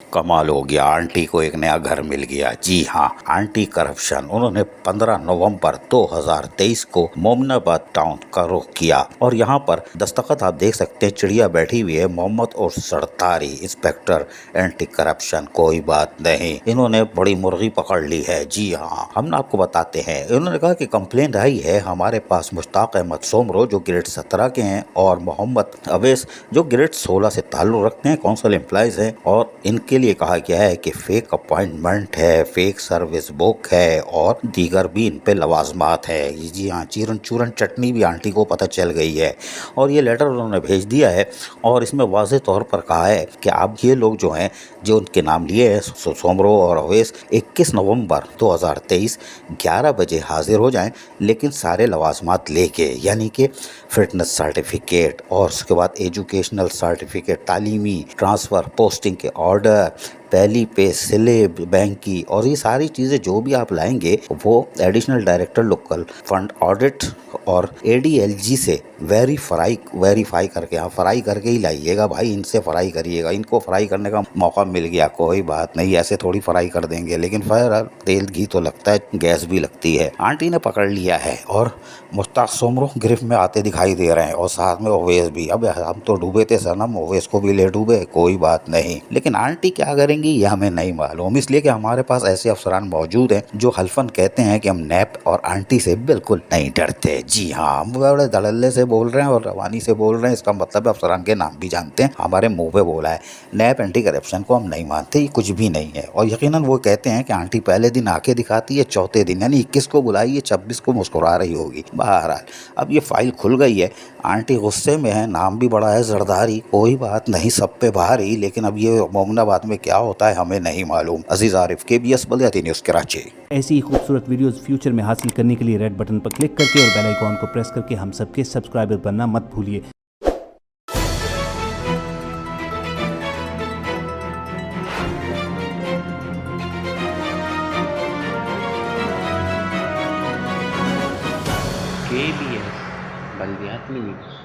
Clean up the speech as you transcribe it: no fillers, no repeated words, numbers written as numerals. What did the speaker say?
कमाल हो गया, आंटी को एक नया घर मिल गया। जी हाँ, आंटी करप्शन। उन्होंने 15 नवंबर 2023 को मोमिनाबाद टाउन का रुख किया और यहाँ पर दस्तखत आप देख सकते हैं, चिड़िया बैठी हुई है, मोहम्मद और सरदारी इंस्पेक्टर एंटी करप्शन। कोई बात नहीं, इन्होंने बड़ी मुर्गी पकड़ ली है। जी हाँ, हम आपको बताते हैं। इन्होंने कहा कि कंप्लेंट आई है हमारे पास मुश्ताक अहमद सोमरो जो ग्रेड 17 के हैं और मोहम्मद अवैस जो ग्रेड 16 से ताल्लुक रखते हैं, काउंसिल एम्प्लॉइज हैं, और इनके लिए कहा गया है कि फेक अपॉइंटमेंट है, फेक सर्विस बुक है और दीगर भी इन पे लवाजमात है। जी हाँ, चीरन चूरन चटनी भी आंटी को पता चल गई है और ये लेटर उन्होंने भेज दिया है और इसमें वाज़ेह तौर पर कहा है कि आप ये लोग जो हैं, जो उनके नाम लिए हैं सोमरो और अवैस, 21 नवंबर 2023 11 बजे हाजिर हो जाएं, लेकिन सारे लवाजमात लेके, यानी कि फिटनेस सर्टिफिकेट और उसके बाद एजुकेशनल सर्टिफिकेट, तालीमी ट्रांसफ़र, पोस्टिंग के ऑर्डर, पहली पे स्लिप बैंक की, और ये सारी चीज़ें जो भी आप लाएंगे वो additional director local fund audit और एडीएलजी से वेरीफाई करके, हाँ फ्राई करके ही लाइएगा भाई, इनसे फ्राई करिएगा। इनको फ्राई करने का मौका मिल गया, कोई बात नहीं, ऐसे थोड़ी फ्राई कर देंगे, लेकिन फिर तेल घी तो लगता है, गैस भी लगती है। आंटी ने पकड़ लिया है और मुश्ताक सोमरो गिरफ्त में आते दिखाई दे रहे हैं और साथ में ओवैस भी। अब हम तो डूबे थे सनम, ओवैस को भी ले डूबे, कोई बात नहीं, लेकिन आंटी क्या करेंगी ये हमें नहीं मालूम, इसलिए कि हमारे पास ऐसे अफसरान मौजूद हैं जो हल्फन कहते हैं कि हम नैप और आंटी से बिल्कुल नहीं डरते। जी हाँ, हम बड़े धड़ल्ले से बोल रहे हैं और रवानी से बोल रहे हैं, इसका मतलब अफसरान के नाम भी जानते हैं, हमारे मुंह पे बोला है। नैप एंटी करप्शन को हम नहीं मानते, ये कुछ भी नहीं है। और यकीनन वो कहते हैं कि आंटी पहले दिन आके दिखाती है, चौथे दिन यानी 21 को बुलाई है, 26 को मुस्कुरा रही होगी। बहरहाल अब ये फाइल खुल गई है, आंटी गुस्से में है, नाम भी बड़ा है जरदारी, कोई बात नहीं, सब पे भारी, लेकिन अब ये मोमिनाबाद में क्या होता है हमें नहीं मालूम। अजीज आरिफ, KBS बलियाती न्यूज़ कराची। ऐसी ही खूबसूरत वीडियोस फ्यूचर में हासिल करने के लिए रेड बटन पर क्लिक करके और बेल आइकॉन को प्रेस करके हम सबके सब्सक्राइबर बनना मत भूलिए। KBS बलियाती न्यूज़।